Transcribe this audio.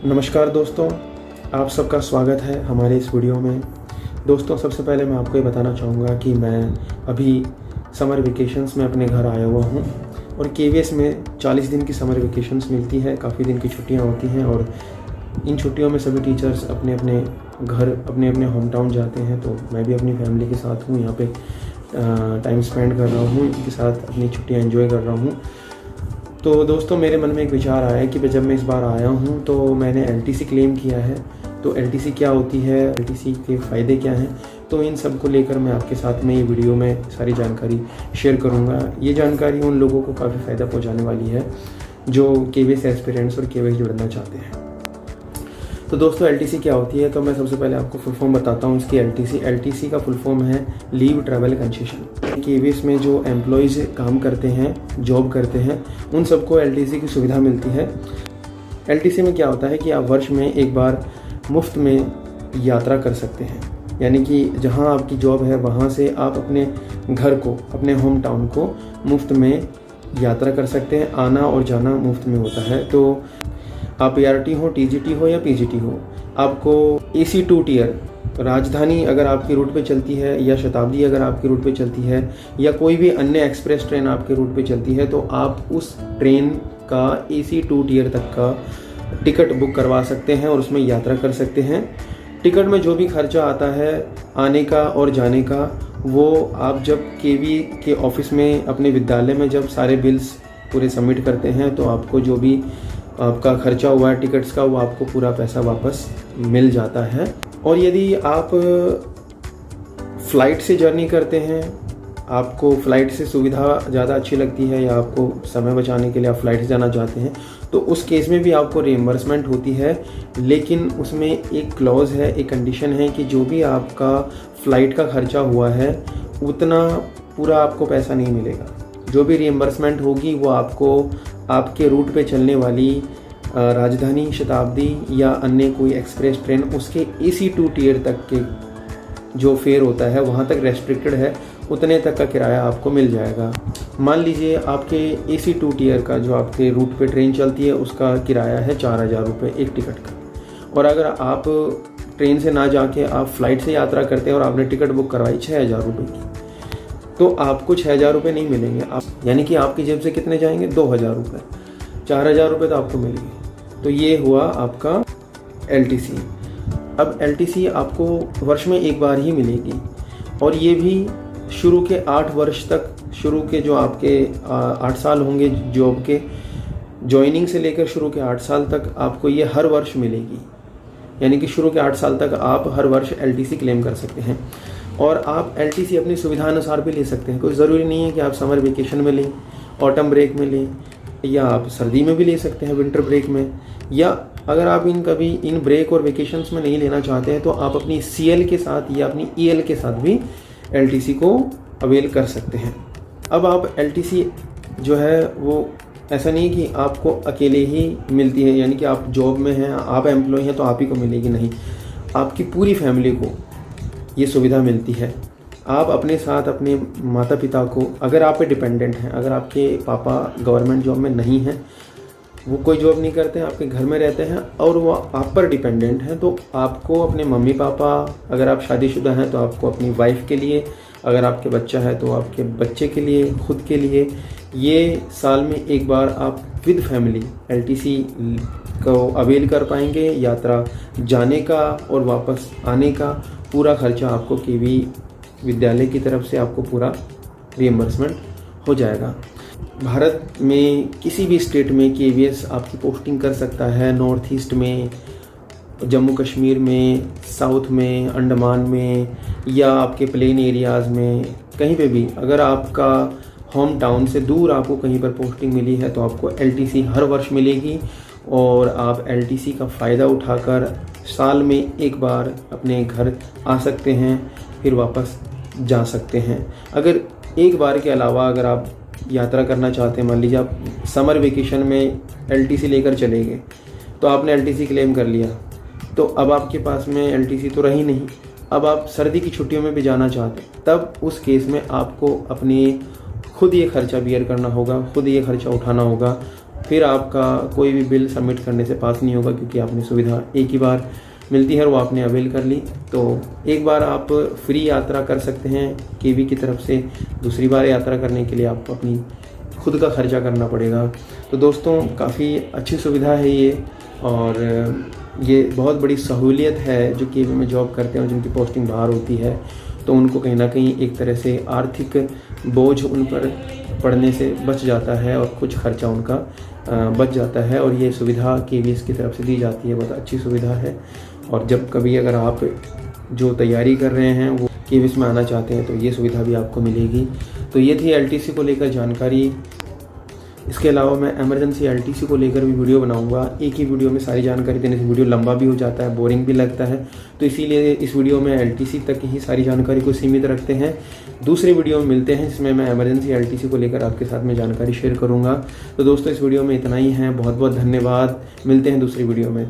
नमस्कार दोस्तों, आप सबका स्वागत है हमारे इस वीडियो में। दोस्तों, सबसे पहले मैं आपको ये बताना चाहूँगा कि मैं अभी समर वेकेशंस में अपने घर आया हुआ हूँ और केवीएस में 40 दिन की समर वेकेशंस मिलती है, काफ़ी दिन की छुट्टियाँ होती हैं और इन छुट्टियों में सभी टीचर्स अपने अपने घर अपने होम टाउन जाते हैं। तो मैं भी अपनी फैमिली के साथ हूँ, यहाँ पे टाइम स्पेंड कर रहा हूँ, इनके साथ अपनी छुट्टियाँ एंजॉय कर रहा हूँ। तो दोस्तों, मेरे मन में एक विचार आया कि जब मैं इस बार आया हूँ तो मैंने एलटीसी क्लेम किया है। तो एलटीसी क्या होती है, एलटीसी के फ़ायदे क्या हैं, तो इन सब को लेकर मैं आपके साथ में ये वीडियो में सारी जानकारी शेयर करूँगा। ये जानकारी उन लोगों को काफ़ी फ़ायदा पहुँचाने वाली है जो केवीएस एस्पिरेंट्स और केवीएस जुड़ना चाहते हैं। तो दोस्तों, एलटीसी क्या होती है, तो मैं सबसे पहले आपको फुल फॉर्म बताता हूँ इसकी। एलटीसी का फुल फॉर्म है लीव ट्रैवल कंसेशन। केवीएस में जो एम्प्लॉयज़ काम करते हैं, जॉब करते हैं, उन सबको एलटीसी की सुविधा मिलती है। एलटीसी में क्या होता है कि आप वर्ष में एक बार मुफ्त में यात्रा कर सकते हैं, यानी कि जहाँ आपकी जॉब है वहाँ से आप अपने घर को, अपने होम टाउन को मुफ्त में यात्रा कर सकते हैं। आना और जाना मुफ्त में होता है। तो आप ART हो, TGT हो या PGT हो, आपको AC 2 टियर राजधानी अगर आपकी रूट पे चलती है या शताब्दी अगर आपकी रूट पे चलती है या कोई भी अन्य एक्सप्रेस ट्रेन आपके रूट पे चलती है, तो आप उस ट्रेन का AC 2 टियर तक का टिकट बुक करवा सकते हैं और उसमें यात्रा कर सकते हैं। टिकट में जो भी खर्चा आता है आने का और जाने का, वो आप जब केवी के ऑफिस में अपने विद्यालय में जब सारे बिल्स पूरे सबमिट करते हैं तो आपको जो भी आपका खर्चा हुआ है टिकट्स का, वो आपको पूरा पैसा वापस मिल जाता है। और यदि आप फ़्लाइट से जर्नी करते हैं, आपको फ़्लाइट से सुविधा ज़्यादा अच्छी लगती है या आपको समय बचाने के लिए आप फ़्लाइट से जाना चाहते हैं, तो उस केस में भी आपको रिइंबर्समेंट होती है। लेकिन उसमें एक क्लॉज है, एक कंडीशन है कि जो भी आपका फ़्लाइट का खर्चा हुआ है उतना पूरा आपको पैसा नहीं मिलेगा। जो भी रिइंबर्समेंट होगी वो आपको आपके रूट पे चलने वाली राजधानी, शताब्दी या अन्य कोई एक्सप्रेस ट्रेन, उसके AC 2 टियर तक के जो फेयर होता है वहाँ तक रेस्ट्रिक्टेड है, उतने तक का किराया आपको मिल जाएगा। मान लीजिए आपके AC 2 टियर का जो आपके रूट पे ट्रेन चलती है उसका किराया है 4000 रुपये एक टिकट का, और अगर आप ट्रेन से ना जाके आप फ़्लाइट से यात्रा करते हैं और आपने टिकट बुक करवाई 6000 रुपये की, तो आपको 6000 रुपये नहीं मिलेंगे। आप यानी कि आपकी जेब से कितने जाएंगे, 2000 रुपये। 4000 रुपये तो आपको मिल गए। तो ये हुआ आपका एलटीसी। अब एलटीसी आपको वर्ष में एक बार ही मिलेगी और ये भी शुरू के 8 वर्ष तक, शुरू के जो आपके 8 साल होंगे जॉब के, ज्वाइनिंग से लेकर शुरू के 8 साल तक आपको ये हर वर्ष मिलेगी। यानी कि शुरू के 8 साल तक आप हर वर्ष एलटीसी क्लेम कर सकते हैं। और आप एलटीसी अपनी सुविधा अनुसार भी ले सकते हैं। कोई ज़रूरी नहीं है कि आप समर वेकेशन में लें, ऑटम ब्रेक में लें, या आप सर्दी में भी ले सकते हैं, विंटर ब्रेक में। या अगर आप कभी इन ब्रेक और वेकेशंस में नहीं लेना चाहते हैं तो आप अपनी CL के साथ या अपनी EL के साथ भी एलटीसी को अवेल कर सकते हैं। अब आप एलटीसी जो है वो ऐसा नहीं कि आपको अकेले ही मिलती है, यानी कि आप जॉब में हैं, आप एम्प्लॉय हैं तो आप ही को मिलेगी, नहीं, आपकी पूरी फैमिली को ये सुविधा मिलती है। आप अपने साथ अपने माता पिता को, अगर आप पे डिपेंडेंट हैं, अगर आपके पापा गवर्नमेंट जॉब में नहीं हैं, वो कोई जॉब नहीं करते हैं, आपके घर में रहते हैं और वो आप पर डिपेंडेंट हैं, तो आपको अपने मम्मी पापा, अगर आप शादीशुदा हैं तो आपको अपनी वाइफ के लिए, अगर आपके बच्चा है तो आपके बच्चे के लिए, खुद के लिए, ये साल में एक बार आप विद फैमिली एलटीसी को अवेल कर पाएंगे। यात्रा जाने का और वापस आने का पूरा खर्चा आपको केवी विद्यालय की तरफ से आपको पूरा रिइंबर्समेंट हो जाएगा। भारत में किसी भी स्टेट में केवीएस आपकी पोस्टिंग कर सकता है, नॉर्थ ईस्ट में, जम्मू कश्मीर में, साउथ में, अंडमान में, या आपके प्लेन एरियाज़ में, कहीं पे भी अगर आपका होम टाउन से दूर आपको कहीं पर पोस्टिंग मिली है तो आपको एलटीसी हर वर्ष मिलेगी और आप एलटीसी का फ़ायदा उठाकर साल में एक बार अपने घर आ सकते हैं, फिर वापस जा सकते हैं। अगर एक बार के अलावा अगर आप यात्रा करना चाहते हैं, मान लीजिए आप समर वेकेशन में एलटीसी लेकर चले गए, तो आपने एलटीसी क्लेम कर लिया, तो अब आपके पास में एलटीसी तो रही नहीं। अब आप सर्दी की छुट्टियों में भी जाना चाहते हैं, तब उस केस में आपको अपने खुद ये खर्चा बियर करना होगा, खुद ये खर्चा उठाना होगा फिर आपका कोई भी बिल सबमिट करने से पास नहीं होगा, क्योंकि आपने सुविधा एक ही बार मिलती है और वो आपने अवेल कर ली। तो एक बार आप फ्री यात्रा कर सकते हैं केवी की तरफ से, दूसरी बार यात्रा करने के लिए आपको अपनी खुद का खर्चा करना पड़ेगा। तो दोस्तों काफ़ी अच्छी सुविधा है ये, और ये बहुत बड़ी सहूलियत है जो केवी में जॉब करते हैं और जिनकी पोस्टिंग बाहर होती है, तो उनको कहीं ना कहीं एक तरह से आर्थिक बोझ उन पर पड़ने से बच जाता है और कुछ खर्चा उनका बच जाता है। और ये सुविधा केवीएस की तरफ से दी जाती है, बहुत अच्छी सुविधा है। और जब कभी अगर आप जो तैयारी कर रहे हैं वो केवीएस में आना चाहते हैं तो ये सुविधा भी आपको मिलेगी। तो ये थी एलटीसी को लेकर जानकारी। इसके अलावा मैं इमरजेंसी एलटीसी को लेकर भी वीडियो बनाऊंगा। एक ही वीडियो में सारी जानकारी देने से वीडियो लंबा भी हो जाता है, बोरिंग भी लगता है, तो इसीलिए इस वीडियो में एलटीसी तक ही सारी जानकारी को सीमित रखते हैं। दूसरे वीडियो में मिलते हैं जिसमें मैं इमरजेंसी एलटीसी को लेकर आपके साथ में जानकारी शेयर करूंगा। तो दोस्तों इस वीडियो में इतना ही है, बहुत बहुत धन्यवाद। मिलते हैं दूसरी वीडियो में।